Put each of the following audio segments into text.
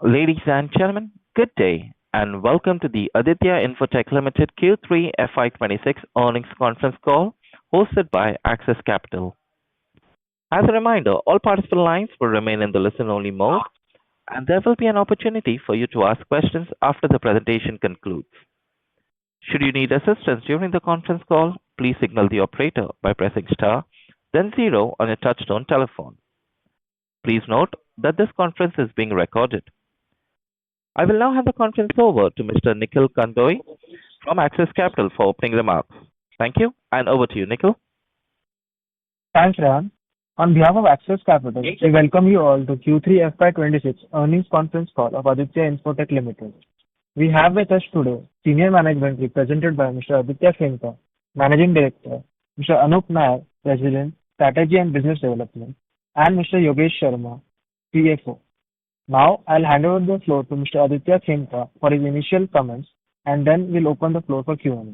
Ladies and gentlemen, good day and welcome to the Aditya Infotech Ltd Q3 FY26 earnings conference call hosted by Axis Capital. As a reminder, all participant lines will remain in the listen-only mode, and there will be an opportunity for you to ask questions after the presentation concludes. Should you need assistance during the conference call, please signal the operator by pressing star, then zero on your touchtone telephone. Please note that this conference is being recorded. I will now hand the conference over to Mr. Nikhil Kandoi from Axis Capital for opening remarks. Thank you, and over to you, Nikhil. Thanks, Rehan. On behalf of Axis Capital, we welcome you all to Q3 FY26 earnings conference call of Aditya Infotech Ltd. We have with us today senior management represented by Mr. Aditya Infotech, Managing Director, Mr. Anup Nair, President, Strategy and Business Development, and Mr. Yogesh Sharma, CFO. Now, I'll hand over the floor to Mr. Aditya Infotech for his initial comments, and then we'll open the floor for Q&A.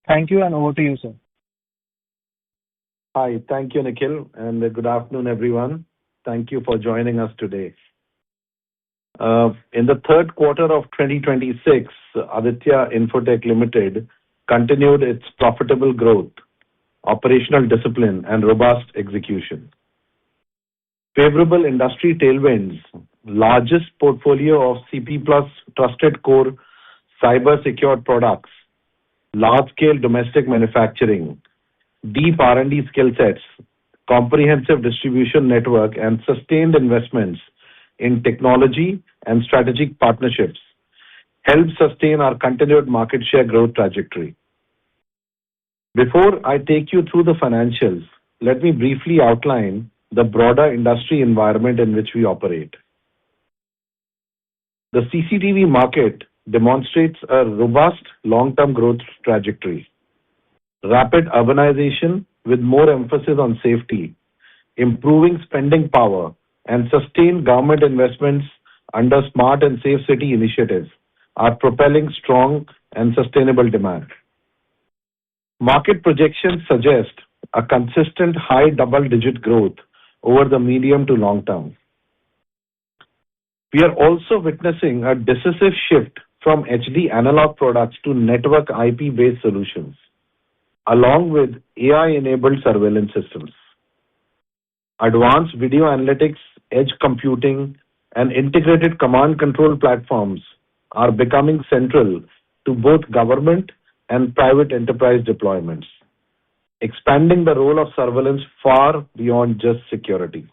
Thank you, and over to you, sir. Hi, thank you, Nikhil, and good afternoon, everyone. Thank you for joining us today. In the third quarter of 2026, Aditya Infotech Ltd continued its profitable growth, operational discipline, and robust execution. Favorable industry tailwinds, largest portfolio of CP Plus trusted core cyber-secured products, large-scale domestic manufacturing, deep R&D skill sets, comprehensive distribution network, and sustained investments in technology and strategic partnerships help sustain our continued market share growth trajectory. Before I take you through the financials, let me briefly outline the broader industry environment in which we operate. The CCTV market demonstrates a robust long-term growth trajectory. Rapid urbanization with more emphasis on safety, improving spending power, and sustained government investments under smart and safe city initiatives are propelling strong and sustainable demand. Market projections suggest a consistent high double-digit growth over the medium to long term. We are also witnessing a decisive shift from HD analog products to network IP-based solutions, along with AI-enabled surveillance systems. Advanced video analytics, edge computing, and integrated command control platforms are becoming central to both government and private enterprise deployments, expanding the role of surveillance far beyond just security.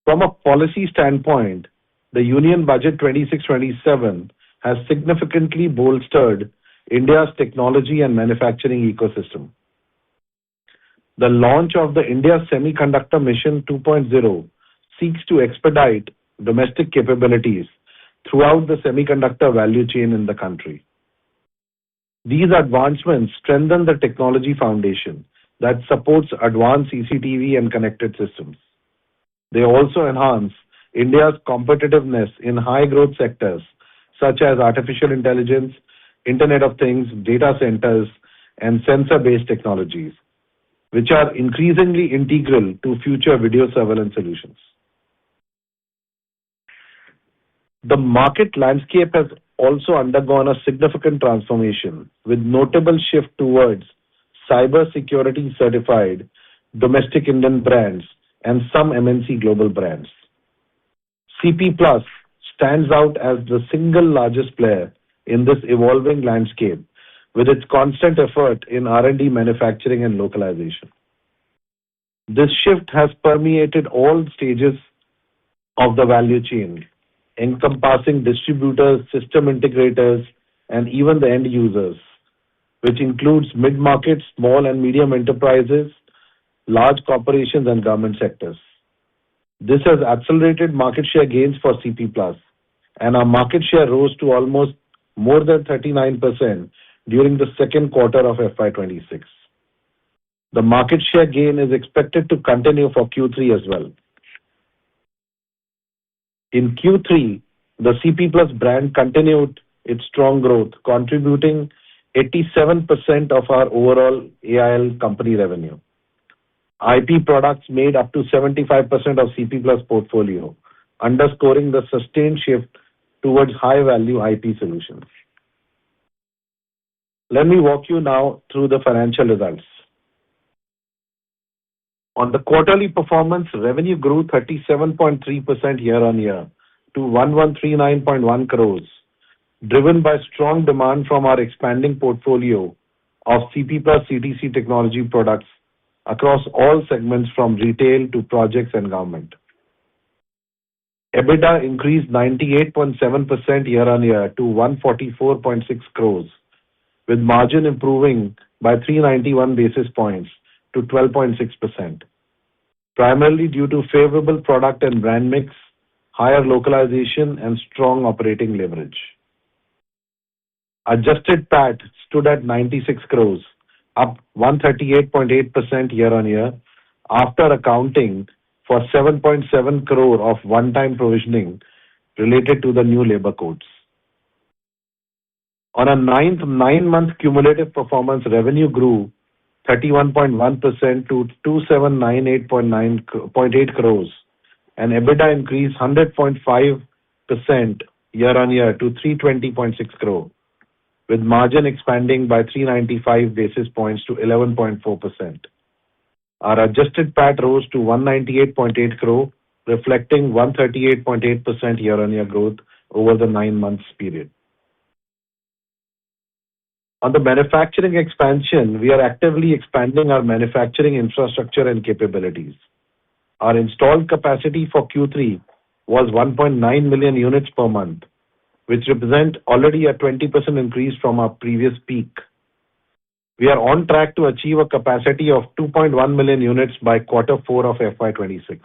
From a policy standpoint, the Union Budget 26-27 has significantly bolstered India's technology and manufacturing ecosystem. The launch of the India Semiconductor Mission 2.0 seeks to expedite domestic capabilities throughout the semiconductor value chain in the country. These advancements strengthen the technology foundation that supports advanced CCTV and connected systems. They also enhance India's competitiveness in high-growth sectors such as artificial intelligence, Internet of Things, data centers, and sensor-based technologies, which are increasingly integral to future video surveillance solutions. The market landscape has also undergone a significant transformation, with notable shift towards cybersecurity certified domestic Indian brands and some MNC global brands. CP Plus stands out as the single largest player in this evolving landscape, with its constant effort in R&D, manufacturing, and localization. This shift has permeated all stages of the value chain, encompassing distributors, system integrators, and even the end users, which includes mid-market, small and medium enterprises, large corporations, and government sectors. This has accelerated market share gains for CP Plus, and our market share rose to almost more than 39% during the second quarter of FY26. The market share gain is expected to continue for Q3 as well. In Q3, the CP Plus brand continued its strong growth, contributing 87% of our overall AIL company revenue. IP products made up to 75% of CP Plus portfolio, underscoring the sustained shift towards high-value IP solutions. Let me walk you now through the financial results. On the quarterly performance, revenue grew 37.3% year-on-year to 1139.1 crores, driven by strong demand from our expanding portfolio of CP plus CTC technology products across all segments from retail to projects and government. EBITDA increased 98.7% year-on-year to 144.6 crores, with margin improving by 391 basis points to 12.6%, primarily due to favorable product and brand mix, higher localization, and strong operating leverage. Adjusted PAT stood at 96 crores, up 138.8% year-on-year, after accounting for 7.7 crore of one-time provisioning related to the new labor codes. On a nine-month cumulative performance, revenue grew 31.1% to 2798.8 crores, and EBITDA increased 100.5% year-on-year to 320.6 crore, with margin expanding by 395 basis points to 11.4%. Our adjusted PAT rose to 198.8 crore, reflecting 138.8% year-on-year growth over the 9 months period. On the manufacturing expansion, we are actively expanding our manufacturing infrastructure and capabilities. Our installed capacity for Q3 was 1.9 million units per month, which represent already a 20% increase from our previous peak. We are on track to achieve a capacity of 2.1 million units by Q4 of FY2026.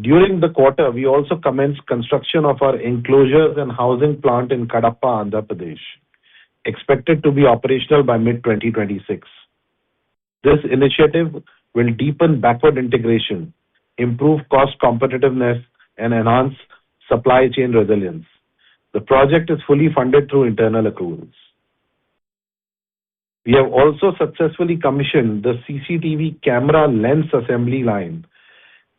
During the quarter, we also commenced construction of our enclosures and housing plant in Kadapa, Andhra Pradesh, expected to be operational by mid-2026. This initiative will deepen backward integration, improve cost competitiveness, and enhance supply chain resilience. The project is fully funded through internal accruals. We have also successfully commissioned the CCTV camera lens assembly line,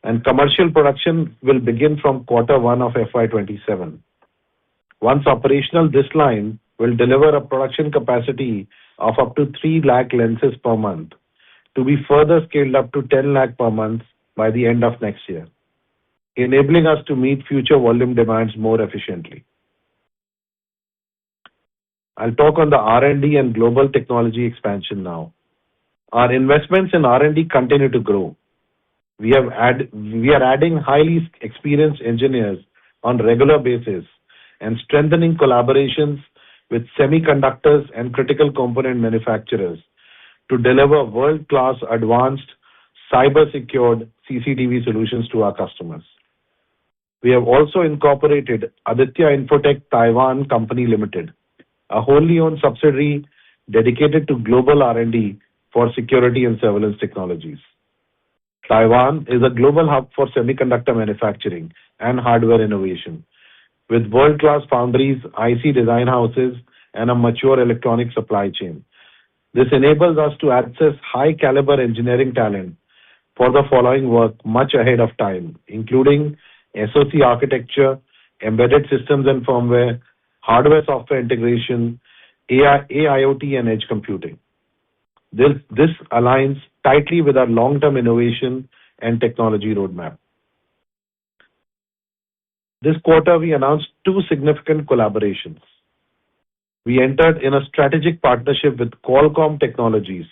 and commercial production will begin from Q1 of FY2027. Once operational, this line will deliver a production capacity of up to 3 lakh lenses per month, to be further scaled up to 10 lakh per month by the end of next year, enabling us to meet future volume demands more efficiently. I'll talk on the R&D and global technology expansion now. Our investments in R&D continue to grow. We are adding highly experienced engineers on regular basis and strengthening collaborations with semiconductors and critical component manufacturers to deliver world-class advanced cyber-secured CCTV solutions to our customers. We have also incorporated Aditya Infotech Taiwan Company Limited, a wholly owned subsidiary dedicated to global R&D for security and surveillance technologies. Taiwan is a global hub for semiconductor manufacturing and hardware innovation, with world-class foundries, IC design houses, and a mature electronic supply chain. This enables us to access high-caliber engineering talent for the following work much ahead of time, including SoC architecture, embedded systems and firmware, hardware-software integration, AI, AIoT, and edge computing. This aligns tightly with our long-term innovation and technology roadmap. This quarter, we announced 2 significant collaborations. We entered in a strategic partnership with Qualcomm Technologies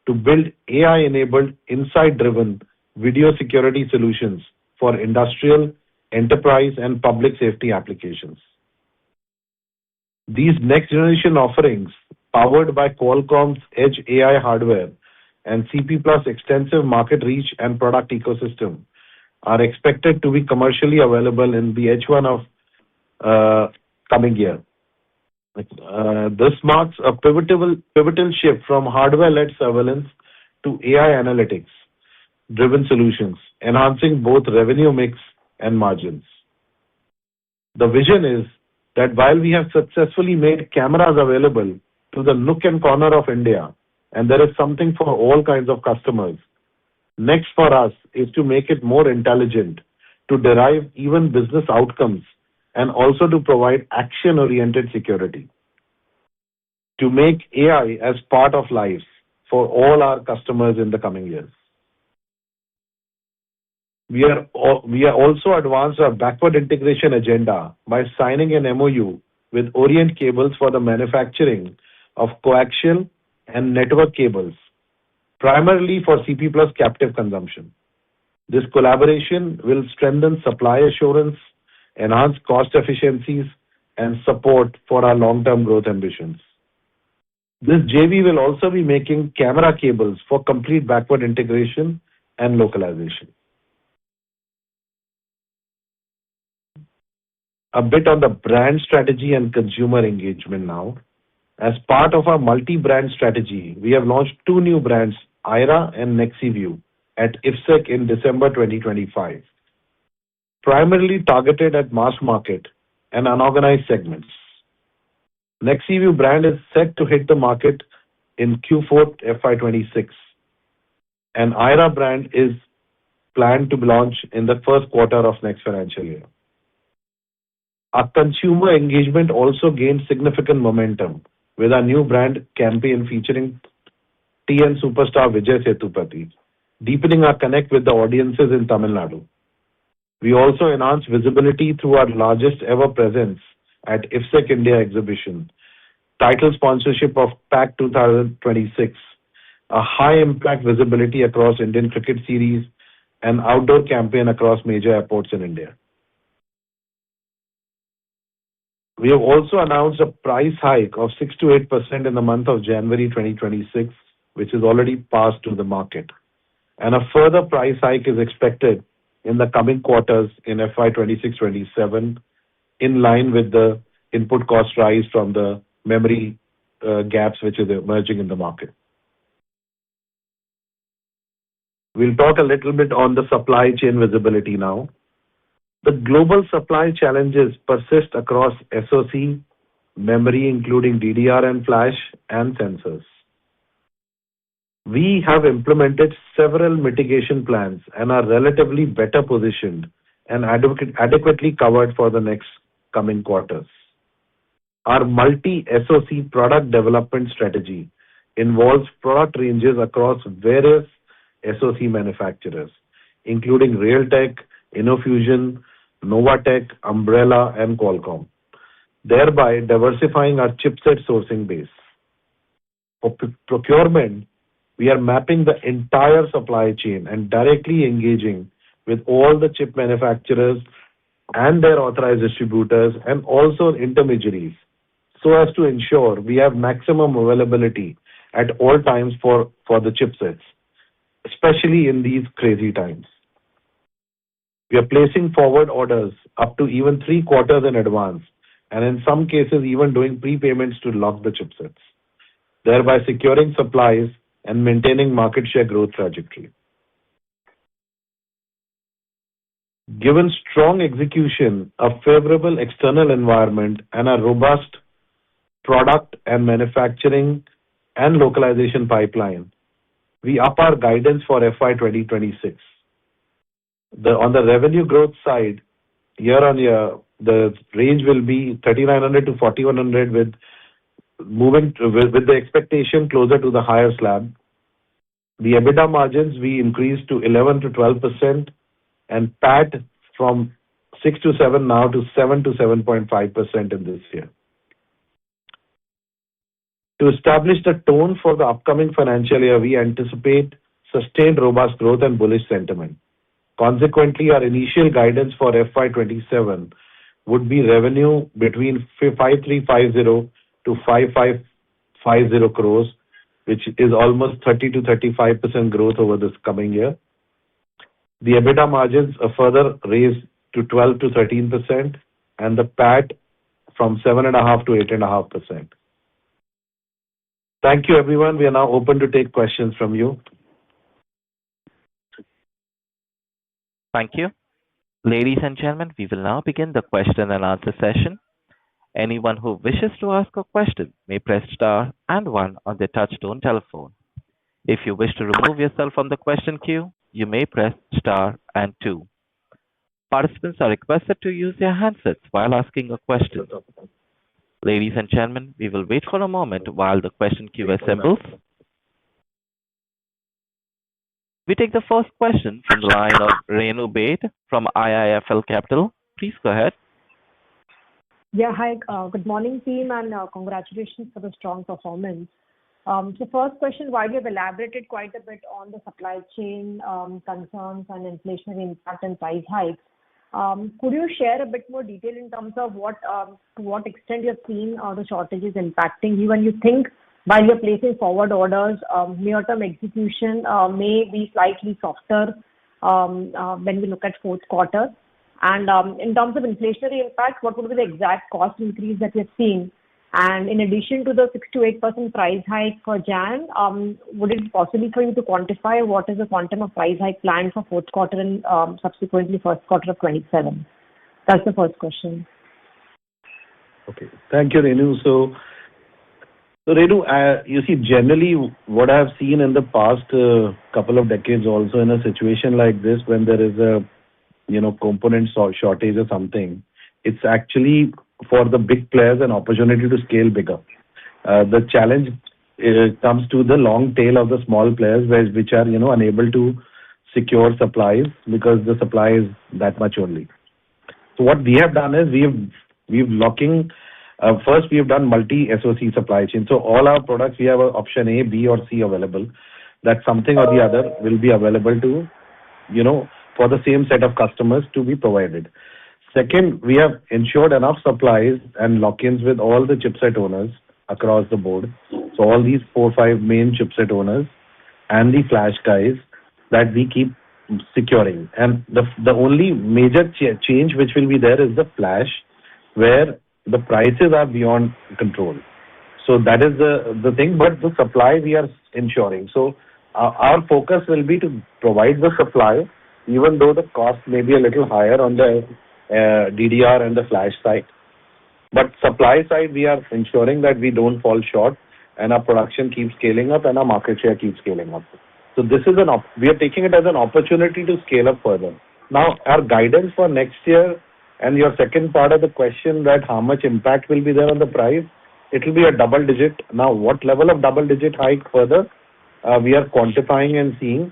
to build AI-enabled, insight-driven video security solutions for industrial, enterprise, and public safety applications. These next-generation offerings, powered by Qualcomm's edge AI hardware and CP Plus extensive market reach and product ecosystem, are expected to be commercially available in the H1 of coming year. This marks a pivotal shift from hardware-led surveillance to AI analytics-driven solutions, enhancing both revenue mix and margins. The vision is that while we have successfully made cameras available to the nook and corner of India, and there is something for all kinds of customers, next for us is to make it more intelligent, to derive even business outcomes, and also to provide action-oriented security. To make AI as part of lives for all our customers in the coming years. We are also advanced our backward integration agenda by signing an MOU with Orient Cables for the manufacturing of coaxial and network cables, primarily for CP+ captive consumption. This collaboration will strengthen supply assurance, enhance cost efficiencies, and support for our long-term growth ambitions. This JV will also be making camera cables for complete backward integration and localization. A bit on the brand strategy and consumer engagement now. As part of our multi-brand strategy, we have launched two new brands, IRA and NexeView, at IFSEC in December 2025, primarily targeted at mass market and unorganized segments. NexeView brand is set to hit the market in Q4 FY2026, and IRA brand is planned to launch in the first quarter of next financial year. Our consumer engagement also gained significant momentum with our new brand campaign featuring TN superstar Vijay Sethupathi, deepening our connect with the audiences in Tamil Nadu. We also enhanced visibility through our largest ever presence at IFSEC India exhibition, title sponsorship of PAC 2026, a high-impact visibility across Indian cricket series, and outdoor campaign across major airports in India. We have also announced a price hike of 6 to 8% in the month of January 2026, which is already passed to the market, and a further price hike is expected in the coming quarters in FY2026-27, in line with the input cost rise from the memory gaps which is emerging in the market. We'll talk a little bit on the supply chain visibility now. The global supply challenges persist across SoC, memory, including DDR and flash, and sensors. We have implemented several mitigation plans and are relatively better positioned and adequately covered for the next coming quarters. Our multi-SoC product development strategy involves product ranges across various SoC manufacturers, including Realtek, InnoFusion, Novatech, Umbrella, and Qualcomm, thereby diversifying our chipset sourcing base. For procurement, we are mapping the entire supply chain and directly engaging with all the chip manufacturers and their authorized distributors and also intermediaries, so as to ensure we have maximum availability at all times for the chipsets, especially in these crazy times. We are placing forward orders up to even 3 quarters in advance, and in some cases even doing prepayments to lock the chipsets, thereby securing supplies and maintaining market share growth trajectory. Given strong execution, a favorable external environment, and a robust product and manufacturing and localization pipeline, we up our guidance for FY 2026. On the revenue growth side, year-on-year, the range will be 3,900 to 4,100 with the expectation closer to the higher slab. The EBITDA margins we increased to 11 to 12% and PAT from 6 to 7 now to 7 to 7.5% in this year. To establish the tone for the upcoming financial year, we anticipate sustained robust growth and bullish sentiment. Consequently, our initial guidance for FY27 would be revenue between 5,350 to 5,550 crores, which is almost 30 to 35% growth over this coming year. The EBITDA margins are further raised to 12 to 13%, and the PAT from 7.5% to 8.5%. Thank you, everyone. We are now open to take questions from you. Thank you. Ladies and gentlemen, we will now begin the question and answer session. Anyone who wishes to ask a question may press star and one on their touchtone telephone. If you wish to remove yourself from the question queue, you may press star and two. Participants are requested to use their handsets while asking a question. Ladies and gentlemen, we will wait for a moment while the question queue assembles. We take the first question from the line of Renu Baid from IIFL Capital. Please go ahead. Yeah, hi. Good morning, team, and congratulations for the strong performance. So first question, while you've elaborated quite a bit on the supply chain concerns and inflationary impact and price hikes, could you share a bit more detail in terms of to what extent you're seeing the shortages impacting you? And you think while you're placing forward orders, near-term execution may be slightly softer when we look at fourth quarter? And in terms of inflationary impact, what would be the exact cost increase that you're seeing? And in addition to the 6 to 8% price hike for Jan, would it be possible for you to quantify what is the quantum of price hike planned for fourth quarter and subsequently first quarter of 27? That's the first question. Okay. Thank you, Renu. So Renu, you see, generally what I have seen in the past couple of decades also in a situation like this, when there is a component shortage or something, it's actually for the big players an opportunity to scale bigger. The challenge comes to the long tail of the small players, which are unable to secure supplies because the supply is that much only. So what we have done is we've locking. First, we have done multi-SOC supply chain. So all our products, we have option A, B, or C available. That something or the other will be available to for the same set of customers to be provided. Second, we have ensured enough supplies and lock-ins with all the chipset owners across the board. So all these 4-5 main chipset owners and the flash guys that we keep securing. And the only major change which will be there is the flash, where the prices are beyond control. So that is the thing, but the supply we are ensuring. So our focus will be to provide the supply, even though the cost may be a little higher on the DDR and the flash side. But supply side, we are ensuring that we don't fall short and our production keeps scaling up and our market share keeps scaling up. So this is we are taking it as an opportunity to scale up further. Now, our guidance for next year and your second part of the question, that how much impact will be there on the price, it will be a double digit. Now, what level of double digit hike further, we are quantifying and seeing.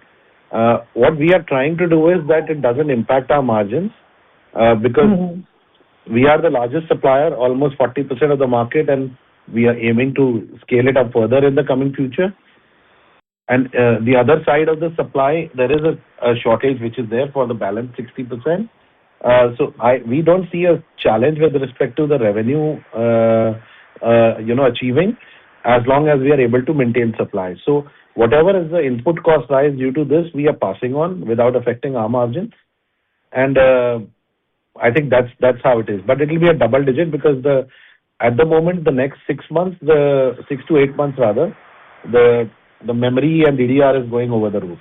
What we are trying to do is that it doesn't impact our margins because we are the largest supplier, almost 40% of the market, and we are aiming to scale it up further in the coming future. And the other side of the supply, there is a shortage which is there for the balance 60%. So we don't see a challenge with respect to the revenue, achieving, as long as we are able to maintain supply. So whatever is the input cost rise due to this, we are passing on without affecting our margins. And I think that's how it is. But it will be a double digit because at the moment, the next 6 months, the 6 to 8 months rather, the memory and DDR is going over the roof.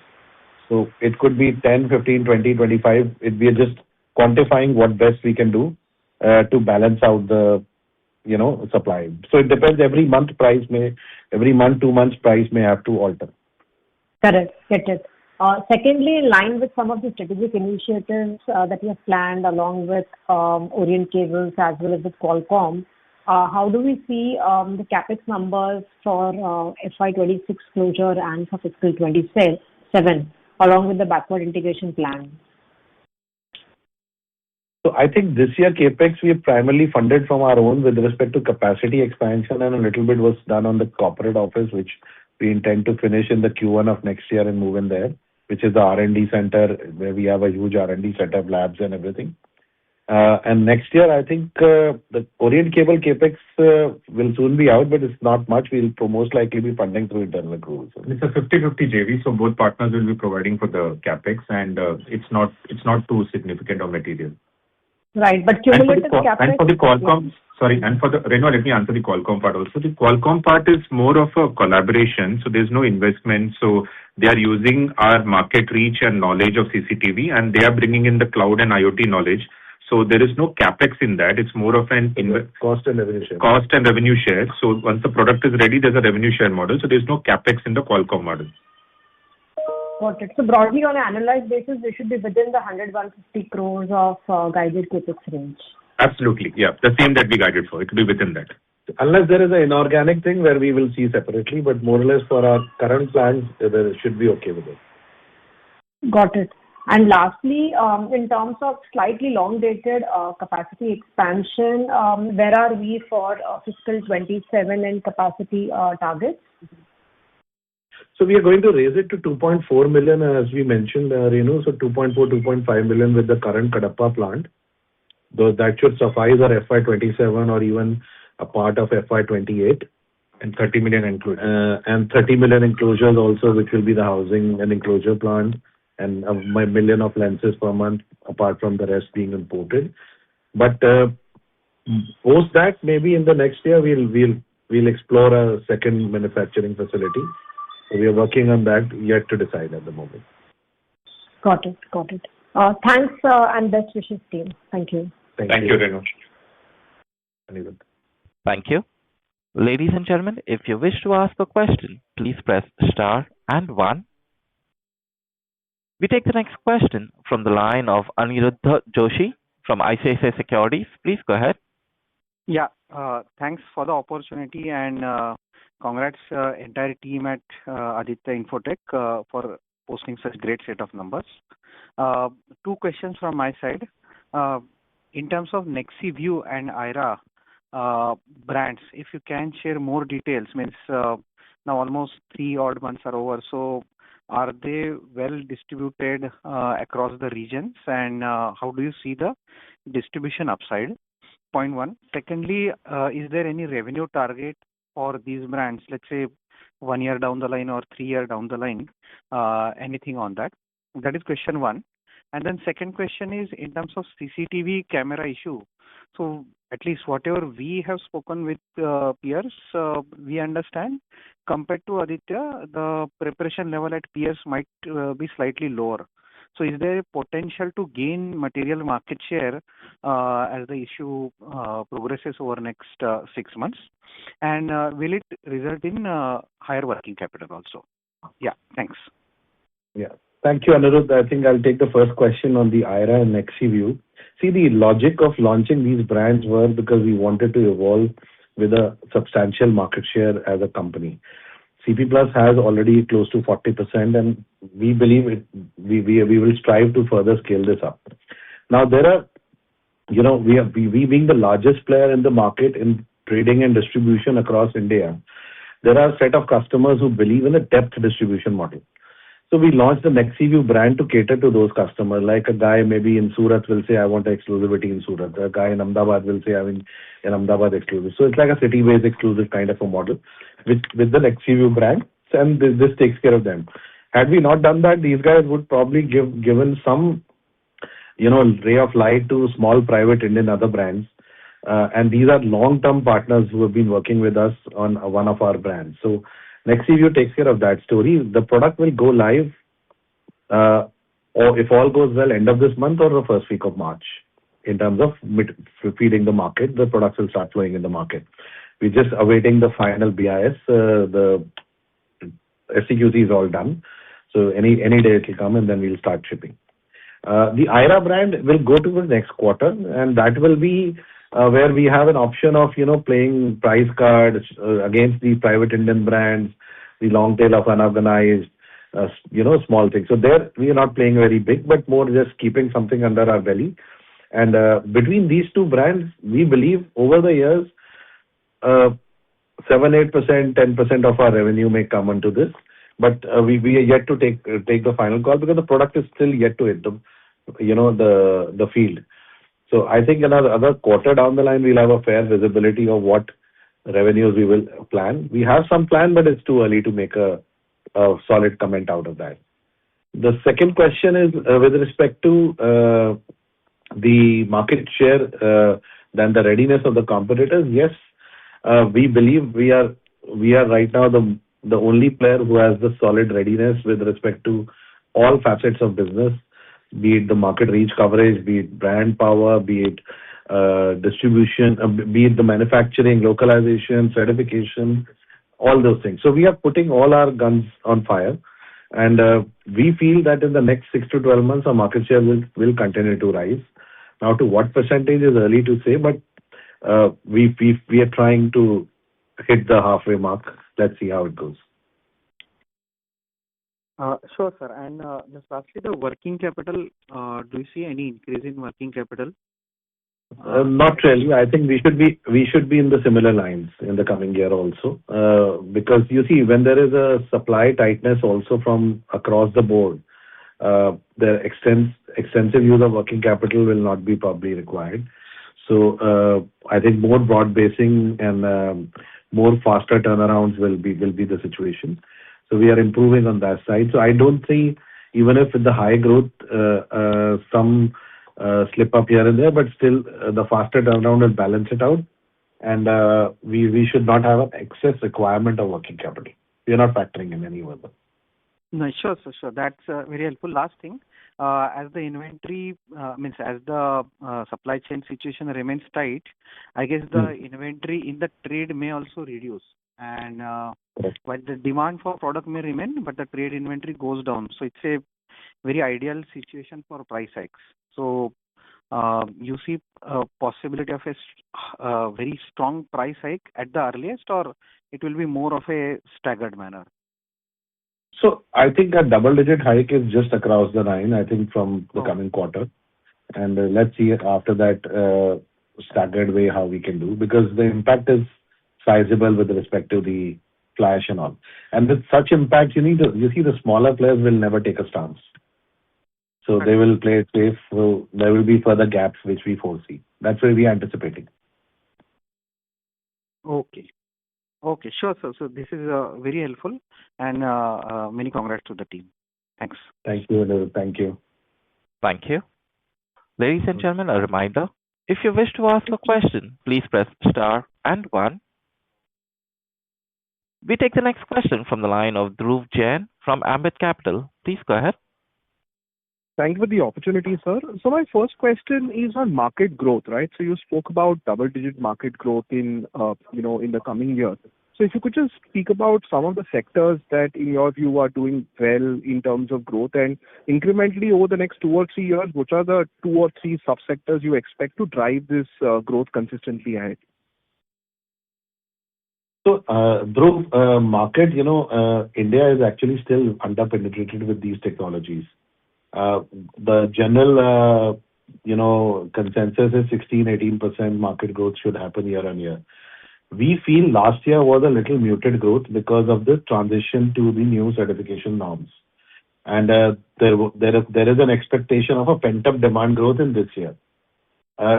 So it could be 10, 15, 20, 25. We are just quantifying what best we can do to balance out the supply. So it depends. Every month, 2 months price may have to alter. Correct. Get it. Secondly, in line with some of the strategic initiatives that you have planned along with Orient Cables as well as with Qualcomm, how do we see the capex numbers for FY26 closure and for fiscal 27 along with the backward integration plan? So I think this year capex we have primarily funded from our own with respect to capacity expansion, and a little bit was done on the corporate office, which we intend to finish in the Q1 of next year and move in there, which is the R&D center where we have a huge R&D setup, labs and everything. And next year, I think the Orient Cable capex will soon be out, but it's not much. We'll most likely be funding through internal accruals. It's a 50-50 JV, so both partners will be providing for the capex, and it's not too significant or material. Right, but cumulative capex. And for the Qualcomm, Renu, let me answer the Qualcomm part also. The Qualcomm part is more of a collaboration, so there's no investment. So they are using our market reach and knowledge of CCTV, and they are bringing in the cloud and IoT knowledge. So there is no capex in that. It's more of an cost and revenue share. Cost and revenue share. So once the product is ready, there's a revenue share model. So there's no capex in the Qualcomm model. Got it. So broadly, on an annualized basis, we should be within the 100-150 crores of guided CapEx range. Absolutely. Yeah. The same that we guided for. It will be within that. Unless there is an inorganic thing where we will see separately, but more or less for our current plans, there should be okay with it. Got it. And lastly, in terms of slightly long-dated capacity expansion, where are we for fiscal 27 and capacity targets? So we are going to raise it to 2.4 million, as we mentioned, Renu. So 2.4, 2.5 million with the current Kadapa plant. Though that should suffice our FY27 or even a part of FY28. And 30 million enclosures. And 30 million enclosures also, which will be the housing and enclosure plant, and a million of lenses per month, apart from the rest being imported. But post that, maybe in the next year, we'll explore a second manufacturing facility. So we are working on that, yet to decide at the moment. Got it. Got it. Thanks and best wishes, team. Thank you. Thank you, Renu. Thank you. Ladies and gentlemen, if you wish to ask a question, please press star and 1. We take the next question from the line of Aniruddha Joshi from ICICI Securities. Please go ahead. Yeah, thanks for the opportunity and congrats entire team at Aditya Infotech for posting such great set of numbers. 2 questions from my side. In terms of NexiView and IRA brands, if you can share more details, means now almost 3 odd months are over. So are they well distributed across the regions, and how do you see the distribution upside? Point 1. Secondly, is there any revenue target for these brands, let's say 1 year down the line or 3 year down the line? Anything on that? That is question 1. And then second question is in terms of CCTV camera issue. So at least whatever we have spoken with peers, we understand compared to Aditya, the preparation level at peers might be slightly lower. So is there a potential to gain material market share as the issue progresses over next 6 months? And will it result in higher working capital also? Yeah, thanks. Yeah. Thank you, Aniruddha. I think I'll take the first question on the IRA and NexiView. See, the logic of launching these brands were because we wanted to evolve with a substantial market share as a company. CP Plus has already close to 40%, and we believe we will strive to further scale this up. Now, there are, we being the largest player in the market in trading and distribution across India, there are a set of customers who believe in a depth distribution model. So we launched the NexiView brand to cater to those customers. Like a guy maybe in Surat will say, I want exclusivity in Surat. A guy in Ahmedabad will say, I mean, in Ahmedabad exclusive. So it's like a city-based exclusive kind of a model with the NexiView brand, and this takes care of them. Had we not done that, these guys would probably given some, ray of light to small private Indian other brands. And these are long-term partners who have been working with us on one of our brands. So NexiView takes care of that story. The product will go live, or if all goes well, end of this month or the first week of March. In terms of feeding the market, the products will start flowing in the market. We're just awaiting the final BIS. The SCQC is all done. So any day it will come, and then we'll start shipping. The IRA brand will go to the next quarter, and that will be where we have an option of, playing price cards against the private Indian brands, the long tail of unorganized, small things. So there we are not playing very big, but more just keeping something under our belly. And between these 2 brands, we believe over the years, 7, 8%, 10% of our revenue may come into this. But we are yet to take the final call because the product is still yet to hit the field. So I think another quarter down the line, we'll have a fair visibility of what revenues we will plan. We have some plan, but it's too early to make a solid comment out of that. The second question is with respect to the market share, then the readiness of the competitors. Yes, we believe we are right now the only player who has the solid readiness with respect to all facets of business, be it the market reach coverage, be it brand power, be it distribution, be it the manufacturing, localization, certification, all those things. So we are putting all our guns on fire. And we feel that in the next 6 to 12 months, our market share will continue to rise. Now, to what percentage is early to say, but we are trying to hit the halfway mark. Let's see how it goes. Sure, sir. And just lastly, the working capital, do you see any increase in working capital? Not really. I think we should be in the similar lines in the coming year also. Because you see, when there is a supply tightness also from across the board, the extensive use of working capital will not be probably required. So I think more broad basing and more faster turnarounds will be the situation. So we are improving on that side. So I don't see, even if with the high growth, some slip up here and there, but still the faster turnaround will balance it out. And we should not have an excess requirement of working capital. We are not factoring in any other. No, sure, sir, sure. That's very helpful. Last thing, as the inventory as the supply chain situation remains tight, I guess the inventory in the trade may also reduce. And while the demand for product may remain, but the trade inventory goes down. So it's a very ideal situation for price hikes. So you see a possibility of a very strong price hike at the earliest, or it will be more of a staggered manner? So I think a double-digit hike is just across the line, I think, from the coming quarter. And let's see after that staggered way how we can do, because the impact is sizable with respect to the flash and all. And with such impact, you see the smaller players will never take a stance. So they will play it safe. So there will be further gaps which we foresee. That's where we are anticipating. Okay. Okay, sure, sir. So this is very helpful, and many congrats to the team. Thanks. Thank you, Anil. Thank you. Thank you. Ladies and gentlemen, a reminder, if you wish to ask a question, please press star and one. We take the next question from the line of Dhruv Jain from Ambit Capital. Please go ahead. Thank you for the opportunity, sir. So my first question is on market growth, right? So you spoke about double-digit market growth in the coming year. So if you could just speak about some of the sectors that, in your view, are doing well in terms of growth, and incrementally over the next 2 or 3 years, which are the 2 or 3 subsectors you expect to drive this growth consistently ahead? So, Dhruv, market, India is actually still under-penetrated with these technologies. The general, consensus is 16-18% market growth should happen year on year. We feel last year was a little muted growth because of the transition to the new certification norms. And there is an expectation of a pent-up demand growth in this year.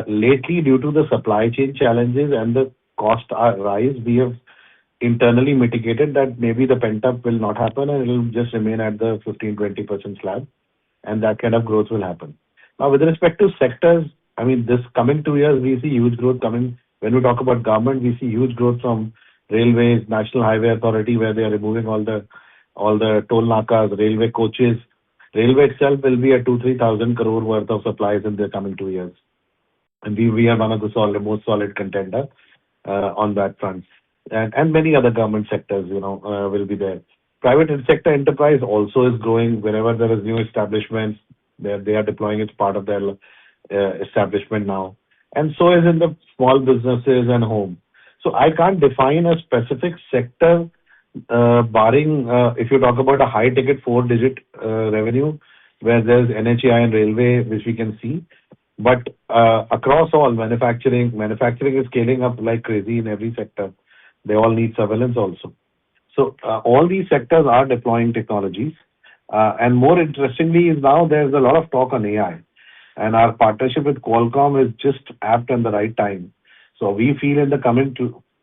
Lately, due to the supply chain challenges and the cost rise, we have internally mitigated that maybe the pent-up will not happen and it will just remain at the 15-20% slab. And that kind of growth will happen. Now, with respect to sectors, this coming 2 years, we see huge growth coming. When we talk about government, we see huge growth from railways, National Highway Authority, where they are removing all the toll nakas, railway coaches. Railway itself will be a 2,000-3,000 crore worth of supplies in the coming 2 years. And we are one of the most solid contender on that front. And many other government sectors, will be there. Private sector enterprise also is growing. Wherever there is new establishments, they are deploying it as part of their establishment now. And so is in the small businesses and home. So I can't define a specific sector, barring if you talk about a high ticket 4-digit revenue, where there's NHAI and railway, which we can see. But across all, manufacturing is scaling up like crazy in every sector. They all need surveillance also. So all these sectors are deploying technologies. And more interestingly is now there's a lot of talk on AI. And our partnership with Qualcomm is just apt in the right time. So we feel in the coming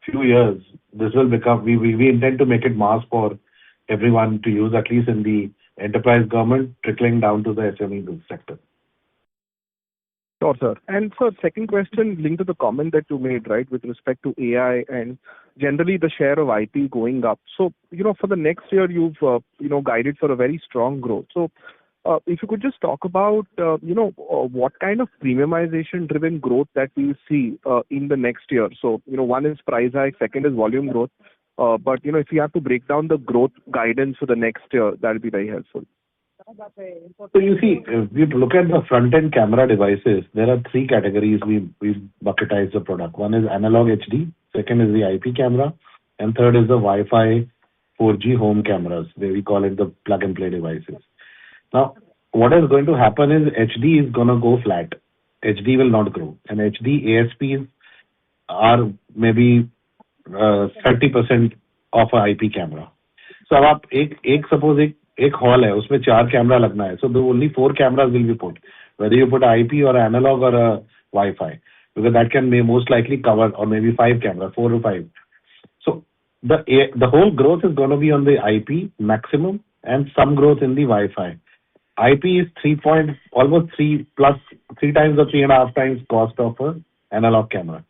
few years, this will become, we intend to make it mass for everyone to use, at least in the enterprise government, trickling down to the SME sector. Sure, sir. And sir, second question linked to the comment that you made, right, with respect to AI and generally the share of IP going up. So, for the next year, you've, guided for a very strong growth. So, if you could just talk about, what kind of premiumization-driven growth that we see in the next year. So, one is price hike, second is volume growth. But if you have to break down the growth guidance for the next year, that would be very helpful. So you see, if you look at the front-end camera devices, there are three categories we bucketize the product. One is analog HD, second is the IP camera, and third is the Wi-Fi 4G home cameras, where we call it the plug-and-play devices. Now, what is going to happen is HD is going to go flat. HD will not grow, and HD ASPs are maybe 30% of a IP camera. So अब आप एक suppose एक hall है, उसमें 4 camera लगना है, so the only 4 cameras will be put, whether you put IP or analog or a Wi-Fi, because that can be most likely cover, or maybe 5 cameras, 4 or 5. So the whole growth is going to be on the IP maximum and some growth in the Wi-Fi. IP is almost 3 times or 3.5 times cost of an analog camera.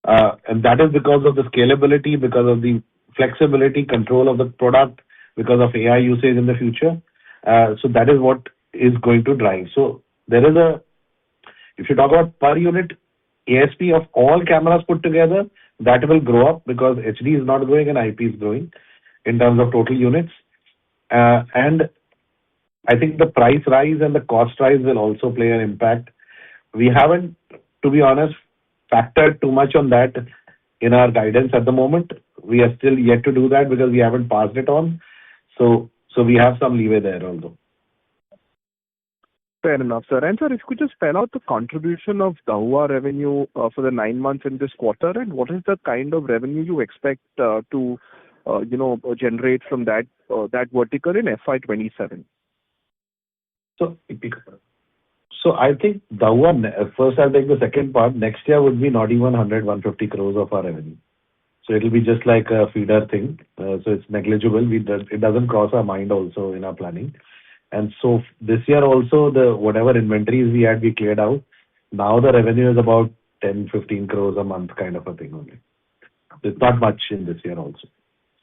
And that is because of the scalability, because of the flexibility, control of the product, because of AI usage in the future. So that is what is going to drive. So there is if you talk about per unit ASP of all cameras put together, that will grow up because HD is not growing and IP is growing in terms of total units. And I think the price rise and the cost rise will also play an impact. We haven't, to be honest, factored too much on that in our guidance at the moment. We are still yet to do that because we haven't passed it on. So we have some leeway there also. Fair enough, sir. And sir, if you could just spell out the contribution of Dahua revenue for the 9 months in this quarter, and what is the kind of revenue you expect to generate from that vertical in FY27? So I think Dahua, first I'll take the second part. Next year would be not even 150 crores of our revenue. So it will be just like a feeder thing. So it's negligible. It doesn't cross our mind also in our planning. And so this year also, whatever inventories we had, we cleared out. Now the revenue is about 10-15 crores a month kind of a thing only. It's not much in this year also.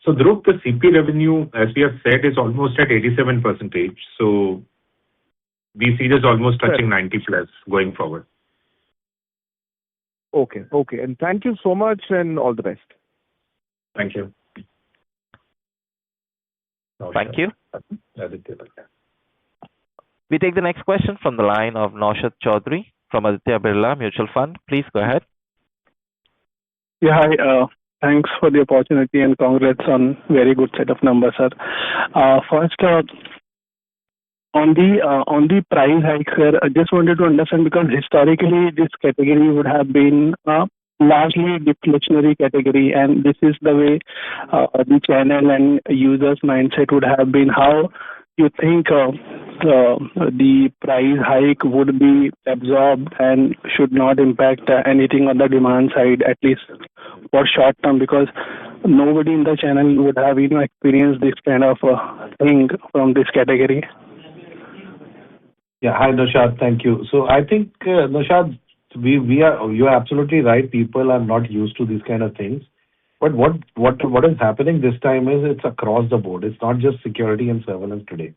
So Dhruv, the CP revenue, as we have said, is almost at 87%. So we see this almost touching 90 plus going forward. Okay. And thank you so much and all the best. Thank you. Thank you. We take the next question from the line of Naushad Chaudhary from Aditya Birla Mutual Fund. Please go ahead. Yeah, hi. Thanks for the opportunity and congrats on very good set of numbers, sir. First, on the price hike, sir, I just wanted to understand, because historically this category would have been largely deflationary category, and this is the way the channel and users mindset would have been. How you think the price hike would be absorbed and should not impact anything on the demand side, at least for short term, because nobody in the channel would have experienced this kind of thing from this category. Yeah, hi Naushad, thank you. So I think Naushad, you are absolutely right. People are not used to these kind of things. But what is happening this time is it's across the board. It's not just security and surveillance today.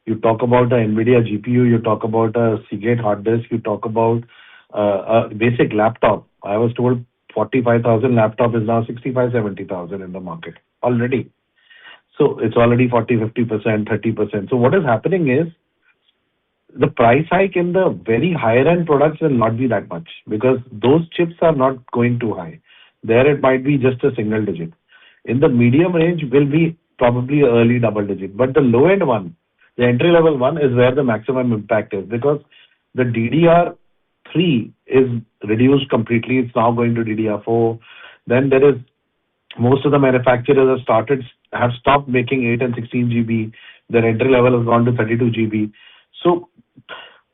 You talk about a NVIDIA GPU, you talk about a Seagate hard disk, you talk about a basic laptop. I was told 45,000 laptop is now 65-70,000 in the market already. So it's already 40-50%, 30%. So what is happening is the price hike in the very higher end products will not be that much because those chips are not going too high. There it might be just a single digit. In the medium range will be probably early double digit. But the low end one, the entry level one, is where the maximum impact is, because the DDR3 is reduced completely. It's now going to DDR4. Then there is most of the manufacturers have stopped making 8 and 16 GB. Their entry level has gone to 32 GB. So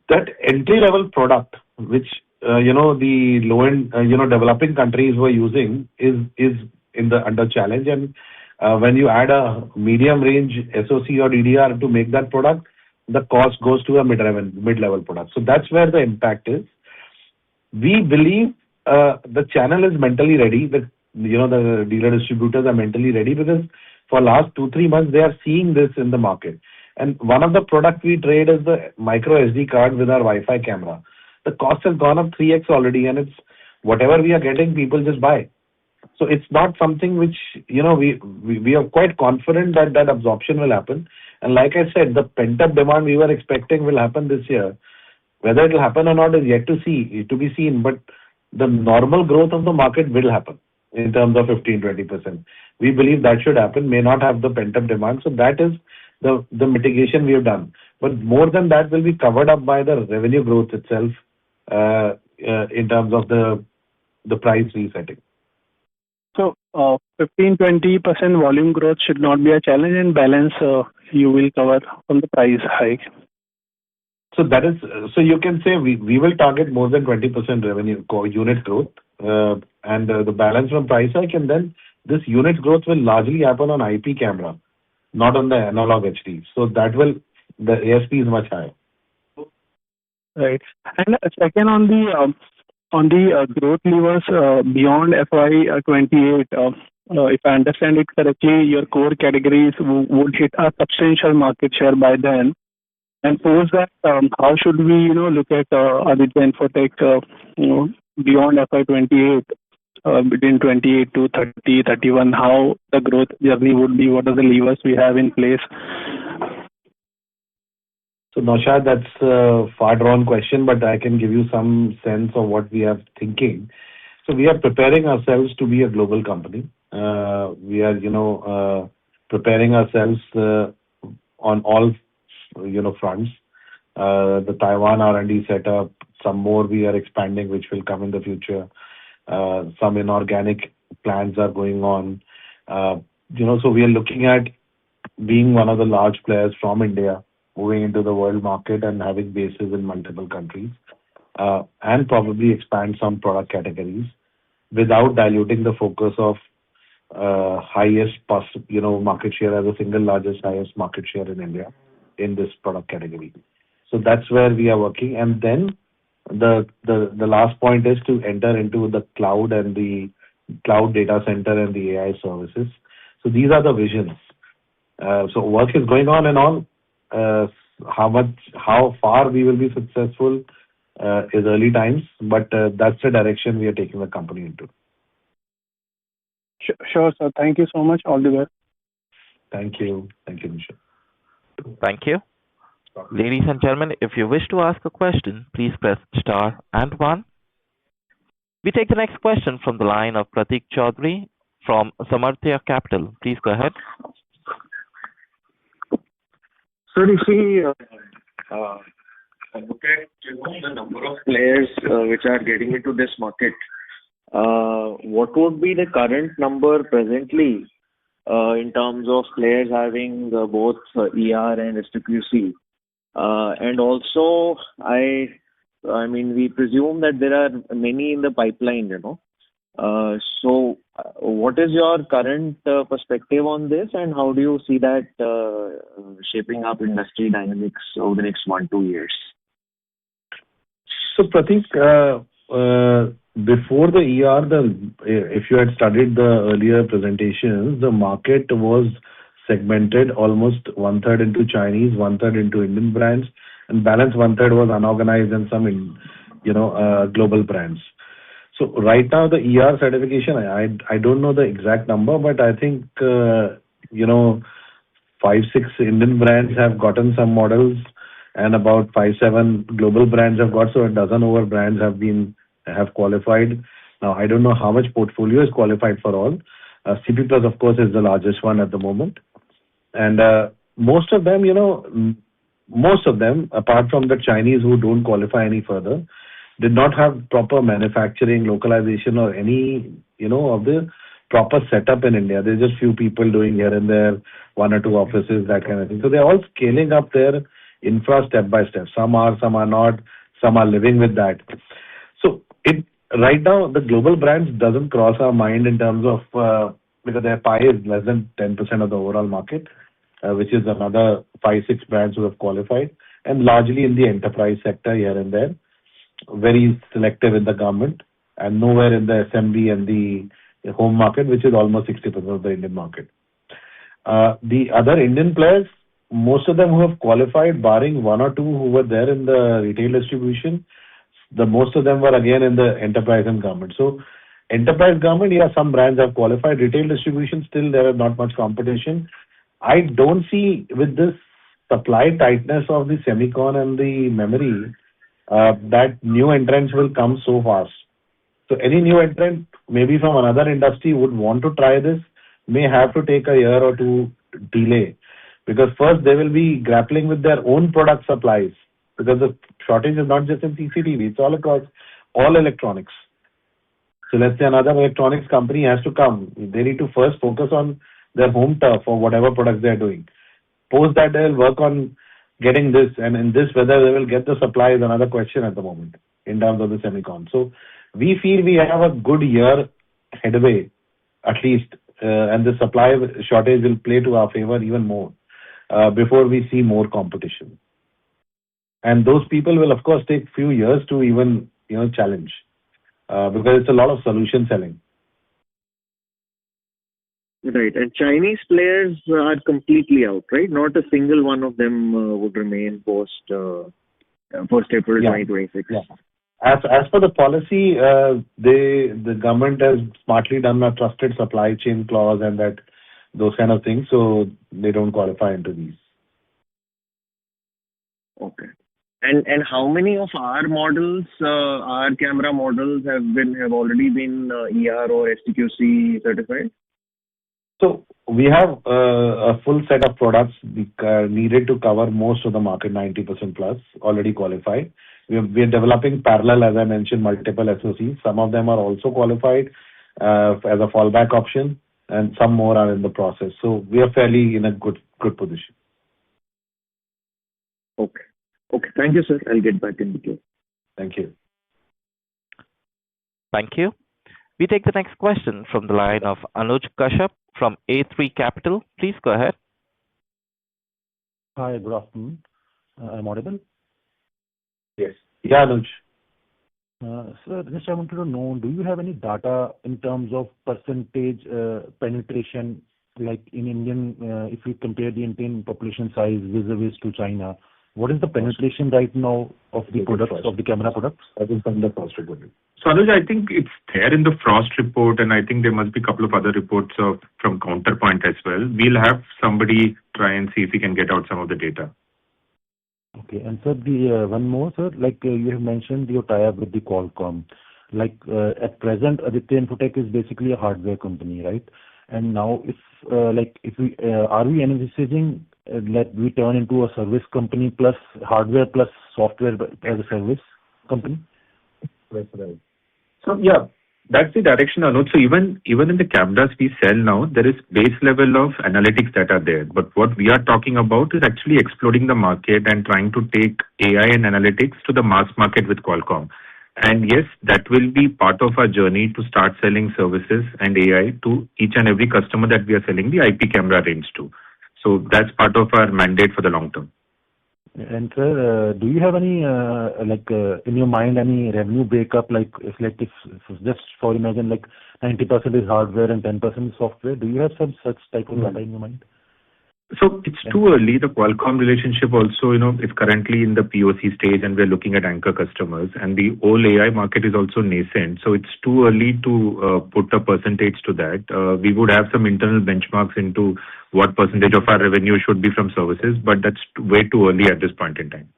that entry level product, which the low end developing countries were using, is under challenge. And when you add a medium range SoC or DDR to make that product, the cost goes to a mid-level product. So that's where the impact is. We believe the channel is mentally ready. The dealer distributors are mentally ready because for last 2-3 months they are seeing this in the market. And one of the products we trade is the micro SD card with our Wi-Fi camera. The cost has gone up 3x already, and it's whatever we are getting, people just buy. So it's not something which, we are quite confident that that absorption will happen. And like I said, the pent-up demand we were expecting will happen this year. Whether it will happen or not is yet to be seen, but the normal growth of the market will happen in terms of 15-20%. We believe that should happen, may not have the pent-up demand. So that is the mitigation we have done. But more than that will be covered up by the revenue growth itself, in terms of the price resetting. So 15-20% volume growth should not be a challenge, and balance you will cover from the price hike. So you can say we will target more than 20% revenue unit growth, and the balance from price hike, and then this unit growth will largely happen on IP camera, not on the analog HD. So the ASP is much higher. Right. And second, on the growth levers beyond FY28, if I understand it correctly, your core categories would hit a substantial market share by then. And post that, how should we, look at Aditya Infotech, beyond FY28, between 28 to 30, 31, how the growth journey would be? What are the levers we have in place? So Naushad, that's a far-drawn question, but I can give you some sense of what we are thinking. So we are preparing ourselves to be a global company. We are, preparing ourselves on all, fronts. The Taiwan R&D setup, some more we are expanding, which will come in the future. Some inorganic plans are going on. So we are looking at being one of the large players from India, moving into the world market and having bases in multiple countries, and probably expand some product categories without diluting the focus of highest market share as a single largest highest market share in India in this product category. So that's where we are working. And then the last point is to enter into the cloud and the cloud data center and the AI services. So these are the visions. So work is going on and all. How far we will be successful is early times, but that's the direction we are taking the company into. Sure, sir. Thank you so much. All the best. Thank you. Thank you, Nisha. Thank you. Ladies and gentlemen, if you wish to ask a question, please press star and one. We take the next question from the line of Pratik Chaudhary from Samarthya Capital. Please go ahead. So if we look at the number of players which are getting into this market, what would be the current number presently in terms of players having both ER and STQC? And also, I mean, we presume that there are many in the pipeline, So what is your current perspective on this, and how do you see that shaping up industry dynamics over the next 1-2 years? So Pratik, before the ER, if you had studied the earlier presentations, the market was segmented almost 1/3 into Chinese, 1/3 into Indian brands, and balance 1/3 was unorganized and some global brands. So right now, the ER certification, I don't know the exact number, but I think 5-6 Indian brands have gotten some models, and about 5-7 global brands have got. So a dozen over brands have qualified. Now I don't know how much portfolio is qualified for all. CP Plus, of course, is the largest one at the moment, and most of them, apart from the Chinese who don't qualify any further, did not have proper manufacturing, localization, or any, of the proper setup in India. There's just few people doing here and there, 1 or 2 offices, that kind of thing. So they're all scaling up their infra step by step. Some are not, some are living with that. So right now, the global brands doesn't cross our mind in terms of, because their pie is less than 10% of the overall market, which is another 5-6 brands who have qualified, and largely in the enterprise sector here and there. Very selective in the government, and nowhere in the SMB and the home market, which is almost 60% of the Indian market. The other Indian players, most of them who have qualified, barring 1 or 2 who were there in the retail distribution, most of them were again in the enterprise and government. So Enterprise government, yeah, some brands have qualified. Retail distribution, still there is not much competition. I don't see with this supply tightness of the semicon and the memory that new entrants will come so fast. So any new entrant, maybe from another industry, would want to try this, may have to take a year or two delay, because first they will be grappling with their own product supplies, because the shortage is not just in CCTV, it's all across all electronics. So let's say another electronics company has to come. They need to first focus on their home turf or whatever products they're doing. Post that, they'll work on getting this, and in this, whether they will get the supply is another question at the moment in terms of the semicon. So we feel we have a good year headway, at least, and the supply shortage will play to our favor even more before we see more competition. And those people will, of course, take few years to even challenge because it's a lot of solution selling. Right. And Chinese players are completely out, right? Not a single one of them would remain post April 2026. Yeah. As per the policy, the government has smartly done a trusted supply chain clause and those kind of things, so they don't qualify into these. Okay. And how many of our models, our camera models, have already been ER or STQC certified? So we have a full set of products needed to cover most of the market, 90% plus, already qualified. We are developing parallel, as I mentioned, multiple SoCs. Some of them are also qualified as a fallback option, and some more are in the process. So we are fairly in a good position. Okay. Thank you, sir. I'll get back in the queue. Thank you. Thank you. We take the next question from the line of Anuj Kashyap from A3 Capital. Please go ahead. Hi, good afternoon. I'm audible? Yes. Yeah, Anuj. Sir, just I wanted to know, do you have any data in terms of percentage penetration, like in Indian, if we compare the Indian population size vis-a-vis to China, what is the penetration right now of the products, of the camera products? I will send the Frost report. So Anuj, I think it's there in the Frost report, and I think there must be a couple of other reports from Counterpoint as well. We'll have somebody try and see if we can get out some of the data. Okay. And sir, the one more, sir, like you have mentioned your tie-up with the Qualcomm. Like at present, Aditya Infotech is basically a hardware company, right? And now, if we are we envisaging that we turn into a service company plus hardware plus software as a service company? That's right. So yeah, that's the direction, Anuj. So even in the cameras we sell now, there is base level of analytics that are there. But what we are talking about is actually exploring the market and trying to take AI and analytics to the mass market with Qualcomm. And yes, that will be part of our journey to start selling services and AI to each and every customer that we are selling the IP camera range to. So that's part of our mandate for the long term. And sir, do you have any in your mind any revenue breakup, if just for imagine 90% is hardware and 10% is software? Do you have some such type of data in your mind? So it's too early. The Qualcomm relationship also, is currently in the POC stage, and we're looking at anchor customers. And the whole AI market is also nascent, so it's too early to put a percentage to that. We would have some internal benchmarks into what percentage of our revenue should be from services, but that's way too early at this point in time.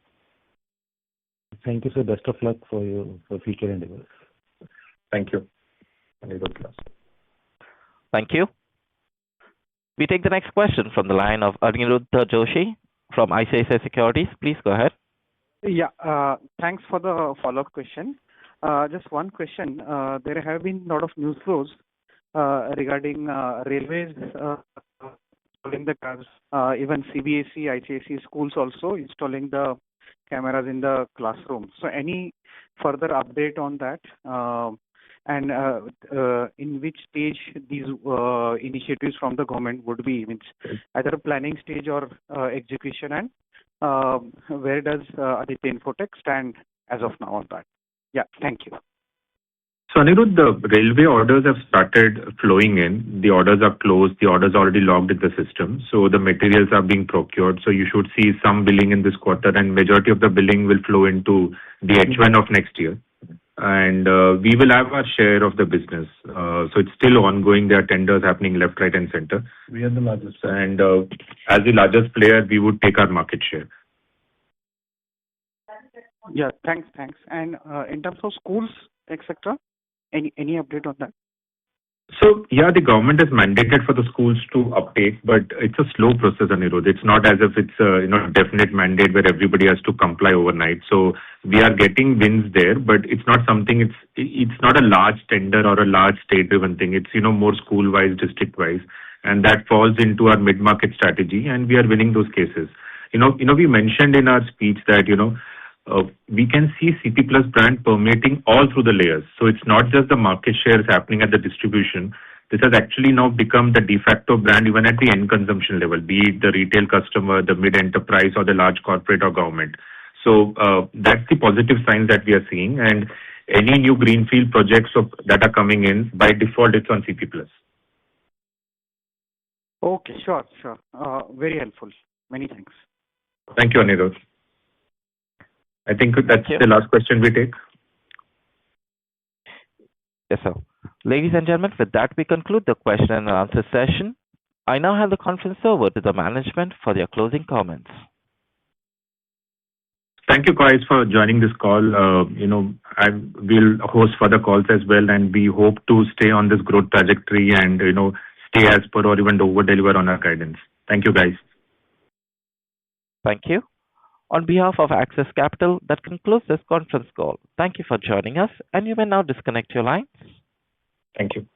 Thank you, sir. Best of luck for your future endeavors. Thank you. Thank you. We take the next question from the line of Aniruddha Joshi from ICICI Securities. Please go ahead. Yeah, thanks for the follow-up question. Just one question. There have been a lot of news flows regarding railways installing the cars, even CBSE, ICSE schools also installing the cameras in the classroom. So any further update on that? And in which stage these initiatives from the government would be, means either planning stage or execution, and where does Aditya Infotech stand as of now on that? Yeah, thank you. So Anirudh, the railway orders have started flowing in. The orders are closed. The orders are already logged in the system. So the materials are being procured. So you should see some billing in this quarter, and majority of the billing will flow into the H1 of next year. and we will have our share of the business. So it's still ongoing. There are tenders happening left, right, and center. We are the largest. And as the largest player, we would take our market share. Yeah, thanks. And in terms of schools, etc., any update on that? So yeah, the government has mandated for the schools to uptake, but it's a slow process, Anirudh. It's not as if it's a definite mandate where everybody has to comply overnight. So we are getting wins there, but it's not something. It's not a large tender or a large state-driven thing. It's more school-wise, district-wise, and that falls into our mid-market strategy, and we are winning those cases. We mentioned in our speech that we can see CP Plus brand permeating all through the layers. So it's not just the market shares happening at the distribution. This has actually now become the de facto brand even at the end consumption level, be it the retail customer, the mid-enterprise, or the large corporate or government. So that's the positive signs that we are seeing. And any new greenfield projects that are coming in, by default, it's on CP Plus. Okay, sure. Very helpful. Many thanks. Thank you, Anirudh. I think that's the last question we take. Yes, sir. Ladies and gentlemen, with that, we conclude the question and answer session. I now hand the conference over to the management for their closing comments. Thank you, guys, for joining this call. I will host further calls as well, and we hope to stay on this growth trajectory and stay as per or even over deliver on our guidance. Thank you, guys. Thank you. On behalf of Axis Capital, that concludes this conference call. Thank you for joining us, and you may now disconnect your lines. Thank you.